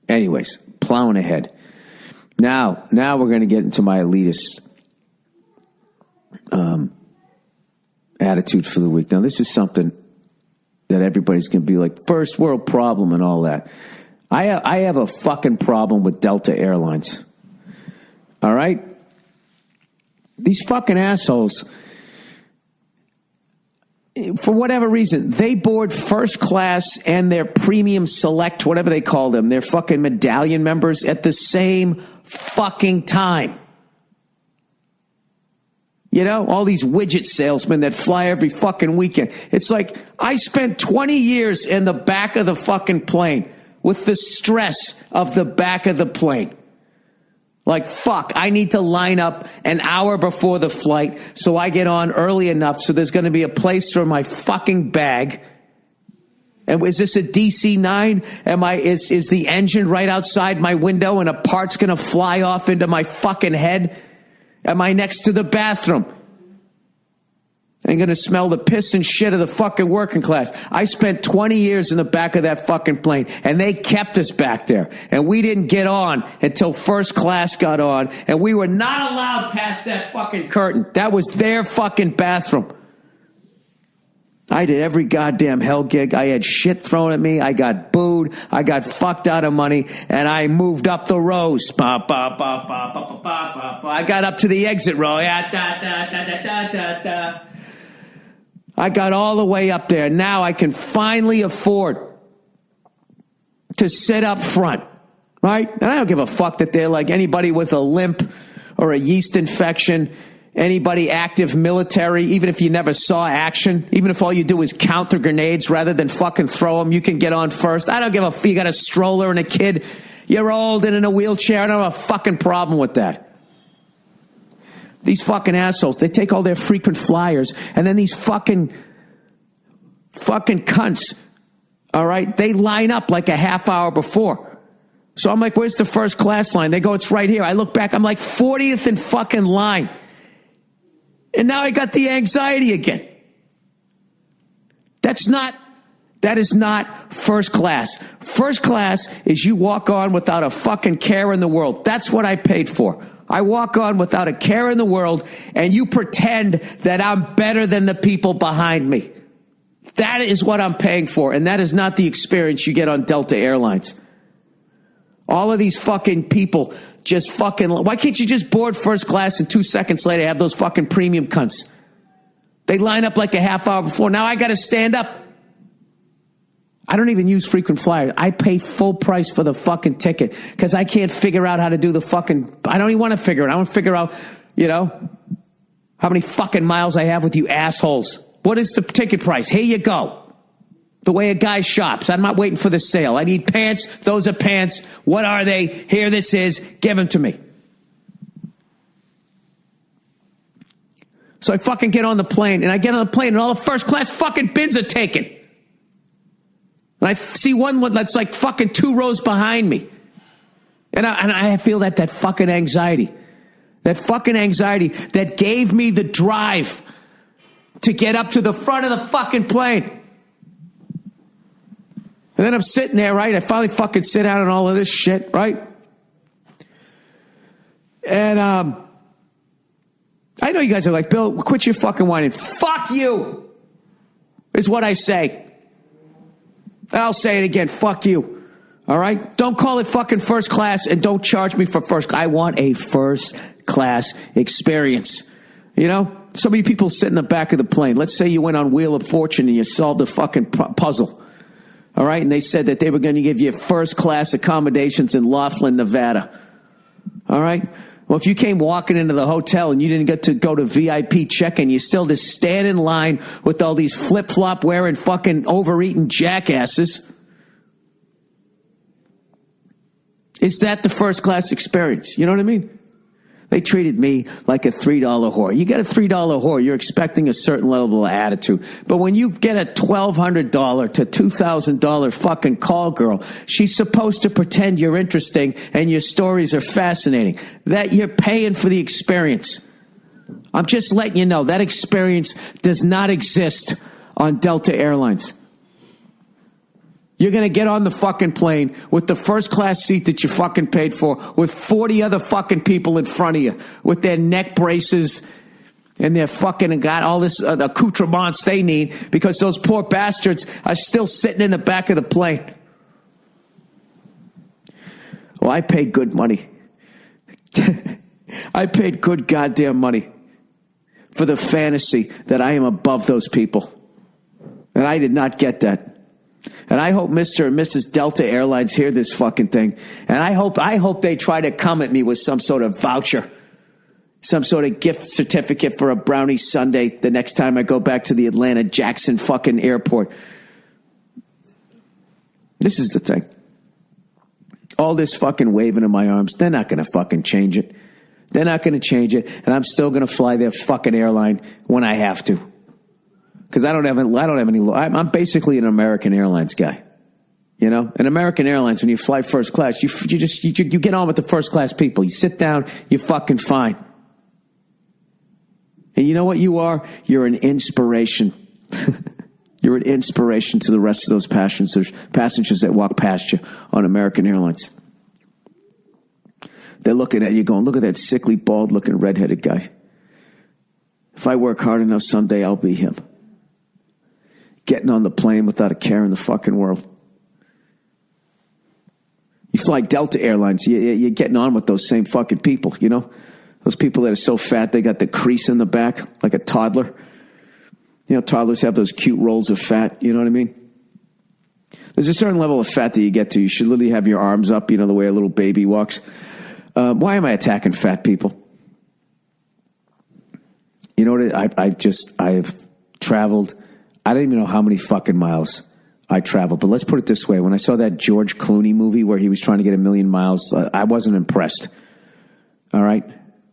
Anyways, plowing ahead. Now we're going to get into my elitist attitude for the week. Now, this is something that everybody's going to be like, first world problem and all that. I have a fucking problem with Delta Airlines. All right? These fucking assholes, for whatever reason, they board first class and their premium select, whatever they call them, their fucking medallion members at the same fucking time. You know, all these widget salesmen that fly every fucking weekend. It's like, I spent 20 years in the back of the fucking plane with the stress of the back of the plane. Like, fuck, I need to line up an hour before the flight so I get on early enough so there's going to be a place for my fucking bag. And is this a DC-9? Is the engine right outside my window and a part's going to fly off into my fucking head? Am I next to the bathroom? I'm going to smell the piss and shit of the fucking working class. I spent 20 years in the back of that fucking plane, and they kept us back there. And we didn't get on until first class got on, and we were not allowed past that fucking curtain. That was their fucking bathroom. I did every goddamn hell gig. I had shit thrown at me. I got booed. I got fucked out of money, and I moved up the rows. I got up to the exit row. I got all the way up there. Now I can finally afford to sit up front, right? And I don't give a fuck that they're like anybody with a limp or a yeast infection, anybody active military, even if you never saw action, even if all you do is counter grenades rather than fucking throw them, you can get on first. I don't give a fuck. You got a stroller and a kid, you're old and in a wheelchair. I don't have a fucking problem with that. These fucking assholes, they take all their frequent flyers, and then these fucking cunts, all right, they line up like a half hour before. So I'm like, where's the first class line? They go, it's right here. I look back, I'm like 40th in fucking line. And now I got the anxiety again. That is not first class. First class is you walk on without a fucking care in the world. That's what I paid for. I walk on without a care in the world, and you pretend that I'm better than the people behind me. That is what I'm paying for, and that is not the experience you get on Delta Airlines. All of these fucking people just fucking... Why can't you just board first class and 2 seconds later have those fucking premium cunts? They line up like a half hour before. Now I got to stand up. I don't even use frequent flyers. I pay full price for the fucking ticket because I can't figure out how to do the fucking... I don't even want to figure it. I want to figure out, you know, how many fucking miles I have with you assholes. What is the ticket price? Here you go. The way a guy shops. I'm not waiting for the sale. I need pants. Those are pants. What are they? Here this is. Give them to me. So I fucking get on the plane, and I get on the plane, and all the first class fucking bins are taken. And I see one that's like fucking 2 rows behind me. And I feel that fucking anxiety. That fucking anxiety that gave me the drive to get up to the front of the fucking plane. And then I'm sitting there, right? I finally fucking sit down and all of this shit, right? And I know you guys are like, Bill, quit your fucking whining. Fuck you is what I say. I'll say it again. Fuck you. All right? Don't call it fucking first class, and don't charge me for first. I want a first class experience. You know? So many people sit in the back of the plane. Let's say you went on Wheel of Fortune and you solved a fucking puzzle. All right? And they said that they were going to give you first class accommodations in Laughlin, Nevada. All right? Well, if you came walking into the hotel and you didn't get to go to VIP check-in, you still just stand in line with all these flip-flop wearing fucking overeating jackasses. Is that the first class experience? You know what I mean? They treated me like a $3 whore. You get a $3 whore, you're expecting a certain level of attitude. But when you get a $1,200 to $2,000 fucking call girl, she's supposed to pretend you're interesting and your stories are fascinating. That you're paying for the experience. I'm just letting you know that experience does not exist on Delta Airlines. You're going to get on the fucking plane with the first class seat that you fucking paid for with 40 other fucking people in front of you with their neck braces and they're fucking got all this accoutrements they need because those poor bastards are still sitting in the back of the plane. Well, I paid good money. I paid good goddamn money for the fantasy that I am above those people. And I did not get that. And I hope Mr. and Mrs. Delta Airlines hear this fucking thing. And I hope they try to come at me with some sort of voucher, some sort of gift certificate for a brownie sundae the next time I go back to the Atlanta Jackson fucking airport. This is the thing. All this fucking waving in my arms, they're not going to fucking change it. They're not going to change it. And I'm still going to fly their fucking airline when I have to. Because I don't have any. I'm basically an American Airlines guy, you know. And American Airlines, when you fly first class, you get on with the first class people. You sit down, you're fucking fine. And you know what you are? You're an inspiration. You're an inspiration to the rest of those passengers that walk past you on American Airlines. They're looking at you, going, "Look at that sickly, bald-looking, redheaded guy. If I work hard enough, someday I'll be him." Getting on the plane without a care in the fucking world. You fly Delta Airlines, you're getting on with those same fucking people, you know? Those people that are so fat, they got the crease in the back, like a toddler. You know, toddlers have those cute rolls of fat, you know what I mean? There's a certain level of fat that you get to. You should literally have your arms up, you know, the way a little baby walks. Why am I attacking fat people? You know what? I've traveled... I don't even know how many fucking miles I traveled, but let's put it this way. When I saw that George Clooney movie where he was trying to get 1,000,000 miles, I wasn't impressed. All right?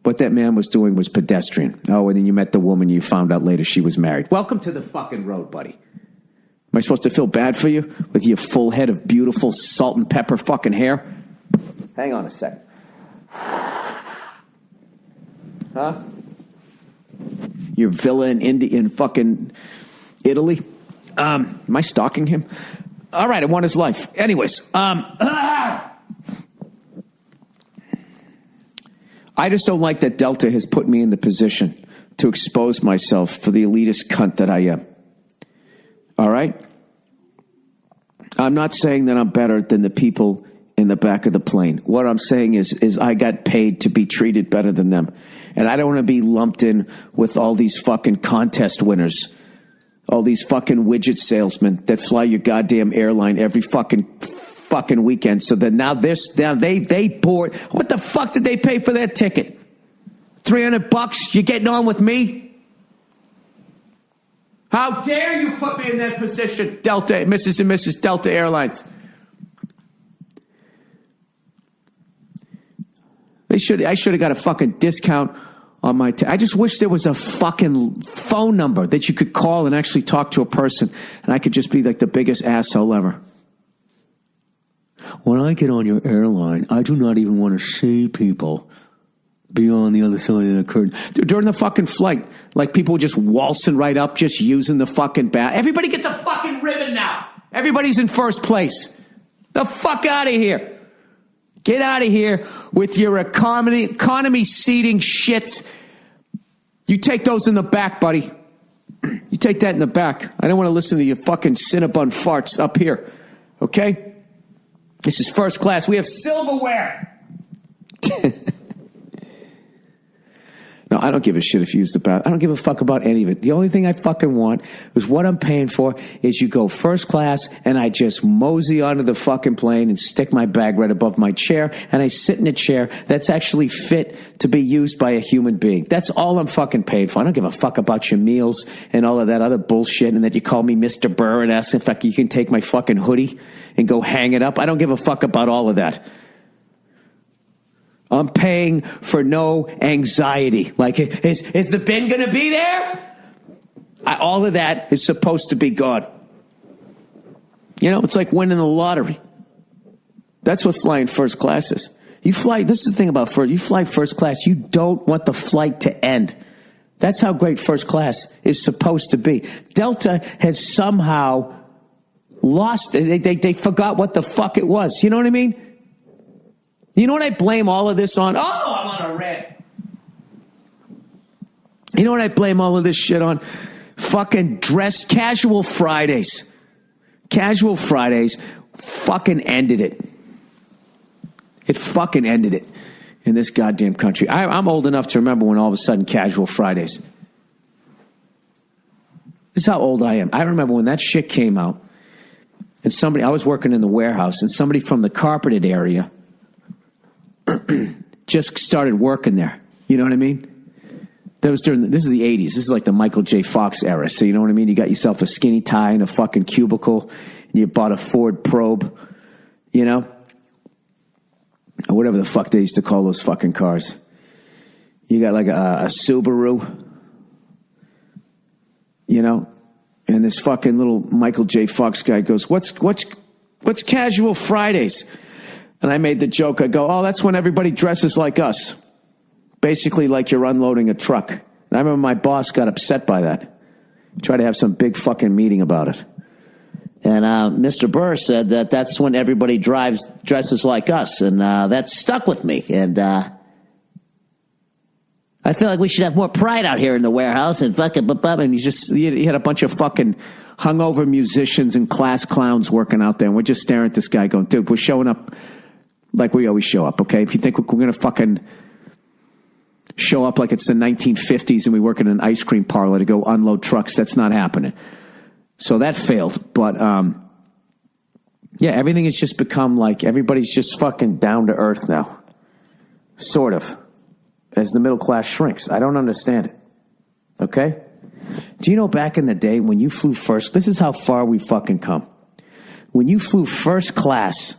What that man was doing was pedestrian. Oh, and then you met the woman, you found out later she was married. Welcome to the fucking road, buddy. Am I supposed to feel bad for you with your full head of beautiful salt and pepper fucking hair? Hang on a sec. Huh? Your villa in fucking... Italy. Am I stalking him? All right, I want his life. Anyways, I just don't like that Delta has put me in the position to expose myself for the elitist cunt that I am. All right? I'm not saying that I'm better than the people in the back of the plane. What I'm saying is I got paid to be treated better than them. And I don't want to be lumped in with all these fucking contest winners. All these fucking widget salesmen that fly your goddamn airline every fucking weekend. So that now they board. What the fuck did they pay for that ticket? $300? You getting on with me? How dare you put me in that position, Delta, Mrs. and Mrs. Delta Airlines? I should have got a fucking discount on my I just wish there was a fucking phone number that you could call and actually talk to a person, and I could just be like the biggest asshole ever. When I get on your airline, I do not even want to see people beyond the other side of the curtain. Dude, during the fucking flight, like people just waltzing right up, just using the fucking bath. Everybody gets a fucking ribbon now. Everybody's in first place. The fuck out of here. Get out of here with your economy seating shits. You take those in the back, buddy. You take that in the back. I don't want to listen to your fucking Cinnabon farts up here. Okay? This is first class. We have silverware. No, I don't give a shit if you use the bath. I don't give a fuck about any of it. The only thing I fucking want is what I'm paying for is you go first class and I just mosey onto the fucking plane and stick my bag right above my chair and I sit in a chair that's actually fit to be used by a human being. That's all I'm fucking paid for. I don't give a fuck about your meals and all of that other bullshit and that you call me Mr. Burr and ask if you can take my fucking hoodie and go hang it up. I don't give a fuck about all of that. I'm paying for no anxiety. Like, is the bin going to be there? All of that is supposed to be gone. You know, it's like winning the lottery. That's what flying first class is. This is the thing about first. You fly first class, you don't want the flight to end. That's how great first class is supposed to be. Delta has somehow lost. They forgot what the fuck it was. You know what I mean? You know what I blame all of this on? Oh, I'm on a rant. You know what I blame all of this shit on? Fucking casual Fridays. Casual Fridays fucking ended it. It fucking ended it in this goddamn country. I'm old enough to remember when all of a sudden casual Fridays. This is how old I am. I remember when that shit came out and I was working in the warehouse and somebody from the carpeted area just started working there. You know what I mean? This is the 80s. This is like the Michael J. Fox era. So you know what I mean? You got yourself a skinny tie and a fucking cubicle and you bought a Ford Probe, you know? Or whatever the fuck they used to call those fucking cars. You got like a Subaru, you know? And this fucking little Michael J. Fox guy goes, what's casual Fridays? And I made the joke. I go, oh, that's when everybody dresses like us. Basically like you're unloading a truck. And I remember my boss got upset by that. Tried to have some big fucking meeting about it. And Mr. Burr said that's when everybody dresses like us. And that stuck with me. And I feel like we should have more pride out here in the warehouse. And fucking, and he had a bunch of fucking hungover musicians and class clowns working out there. And we're just staring at this guy going, dude, we're showing up like we always show up, okay? If you think we're going to fucking show up like it's the 1950s and we work in an ice cream parlor to go unload trucks, that's not happening. So that failed. But, yeah, everything has just become like everybody's just fucking down to earth now. Sort of. As the middle class shrinks. I don't understand it. Okay? Do you know back in the day when you flew first, this is how far we fucking come. When you flew first class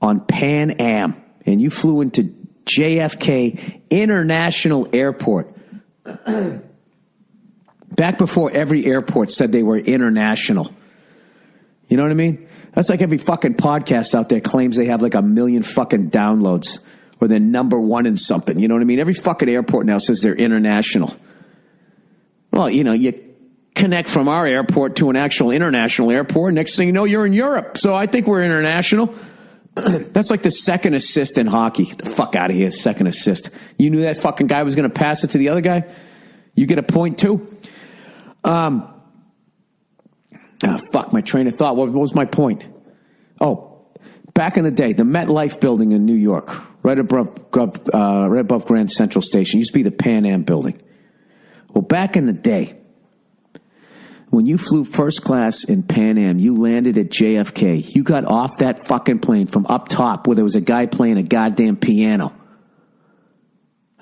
on Pan Am and you flew into JFK International Airport, back before every airport said they were international. You know what I mean? That's like every fucking podcast out there claims they have like 1 million fucking downloads or they're number one in something. You know what I mean? Every fucking airport now says they're international. Well, you know, you connect from our airport to an actual international airport. Next thing you know, you're in Europe. So I think we're international. That's like the second assist in hockey. Get the fuck out of here, second assist. You knew that fucking guy was going to pass it to the other guy? You get a point too? Fuck, my train of thought. What was my point? Oh, back in the day, the MetLife building in New York, right above Grand Central Station, used to be the Pan Am building. Well, back in the day, when you flew first class in Pan Am, you landed at JFK. You got off that fucking plane from up top where there was a guy playing a goddamn piano.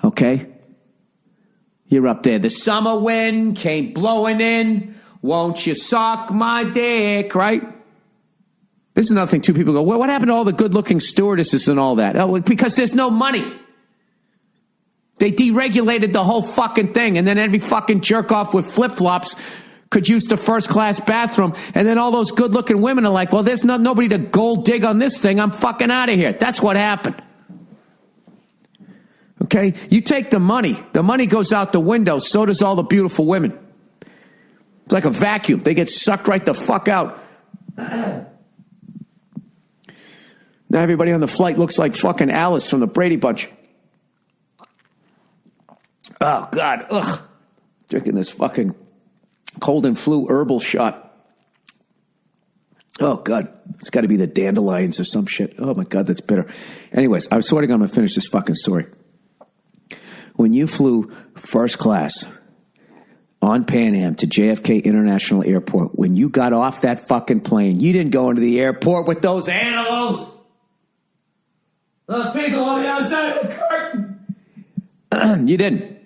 Okay? You're up there. The summer wind came blowing in. Won't you suck my dick, right? This is another thing, too. People go, well, what happened to all the good-looking stewardesses and all that? Oh, because there's no money. They deregulated the whole fucking thing, and then every fucking jerk-off with flip-flops could use the first-class bathroom, and then all those good-looking women are like, well, there's nobody to gold dig on this thing. I'm fucking out of here. That's what happened. Okay? You take the money goes out the window, so does all the beautiful women. It's like a vacuum. They get sucked right the fuck out. Now everybody on the flight looks like fucking Alice from the Brady Bunch. Oh, God. Ugh. Drinking this fucking cold and flu herbal shot. Oh, God. It's got to be the dandelions or some shit. Oh, my God, that's bitter. Anyways, I was sweating I'm going to finish this fucking story. When you flew first class on Pan Am to JFK International Airport, when you got off that fucking plane, you didn't go into the airport with those animals. Those people on the outside of the curtain. You didn't.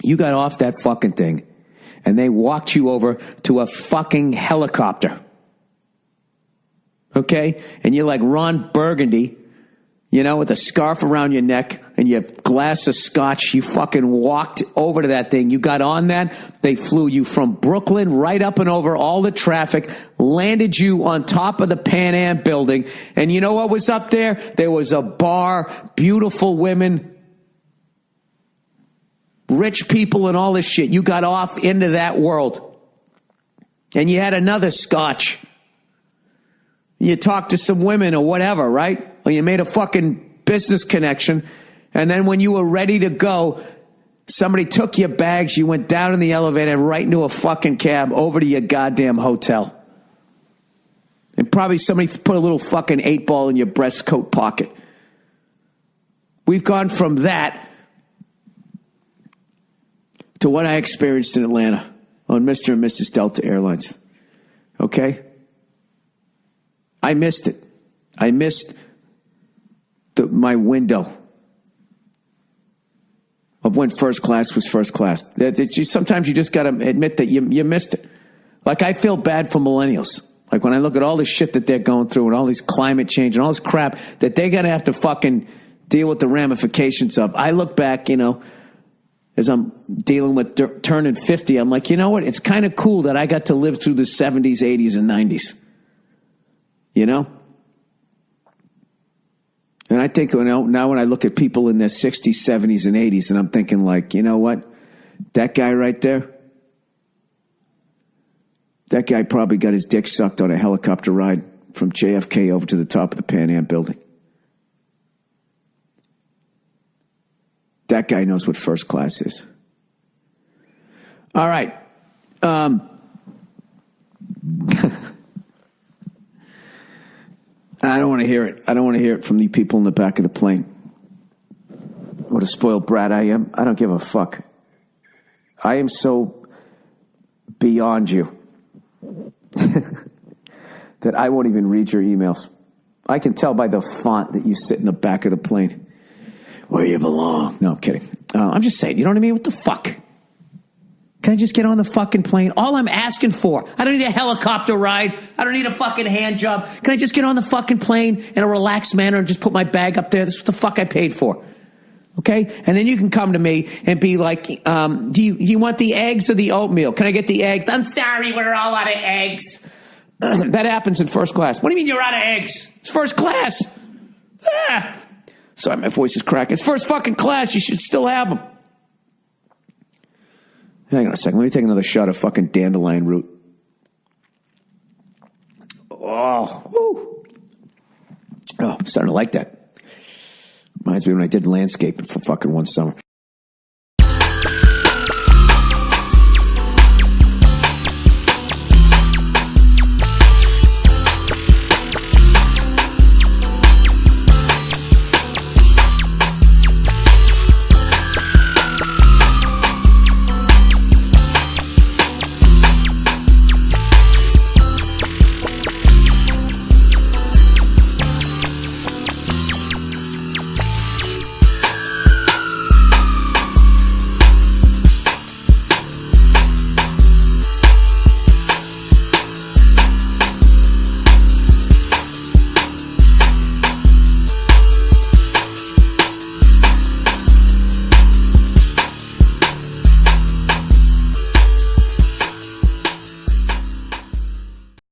You got off that fucking thing, and they walked you over to a fucking helicopter. Okay? And you're like Ron Burgundy, you know, with a scarf around your neck and your glass of scotch. You fucking walked over to that thing. You got on that. They flew you from Brooklyn right up and over all the traffic, landed you on top of the Pan Am building. And you know what was up there? There was a bar, beautiful women, rich people and all this shit. You got off into that world. And you had another scotch. You talked to some women or whatever, right? Or you made a fucking business connection. And then when you were ready to go, somebody took your bags. You went down in the elevator right into a fucking cab over to your goddamn hotel. And probably somebody put a little fucking 8-ball in your breast coat pocket. We've gone from that to what I experienced in Atlanta on Mr. and Mrs. Delta Airlines. Okay? I missed it. I missed my window of when first class was first class. Sometimes you just got to admit that you missed it. Like, I feel bad for millennials. Like, when I look at all the shit that they're going through and all this climate change and all this crap that they're going to have to fucking deal with the ramifications of. I look back, as I'm dealing with turning 50, I'm like, you know what? It's kind of cool that I got to live through the 70s, 80s, and 90s. And I think, now when I look at people in their 60s, 70s, and 80s, and I'm thinking, like, you know what? That guy right there, that guy probably got his dick sucked on a helicopter ride from JFK over to the top of the Pan Am building. That guy knows what first class is. All right. I don't want to hear it. I don't want to hear it from the people in the back of the plane. What a spoiled brat I am. I don't give a fuck. I am so beyond you that I won't even read your emails. I can tell by the font that you sit in the back of the plane where you belong. No, I'm kidding. I'm just saying, you know what I mean? What the fuck? Can I just get on the fucking plane? All I'm asking for. I don't need a helicopter ride. I don't need a fucking hand job. Can I just get on the fucking plane in a relaxed manner and just put my bag up there? That's what the fuck I paid for. Okay? And then you can come to me and be like, do you want the eggs or the oatmeal? Can I get the eggs? I'm sorry, we're all out of eggs. That happens in first class. What do you mean you're out of eggs? It's first class. Sorry, my voice is cracking. It's first fucking class. You should still have them. Hang on a second. Let me take another shot of fucking dandelion root. Oh, woo. Oh, I'm starting to like that. Reminds me when I did landscaping for fucking one summer.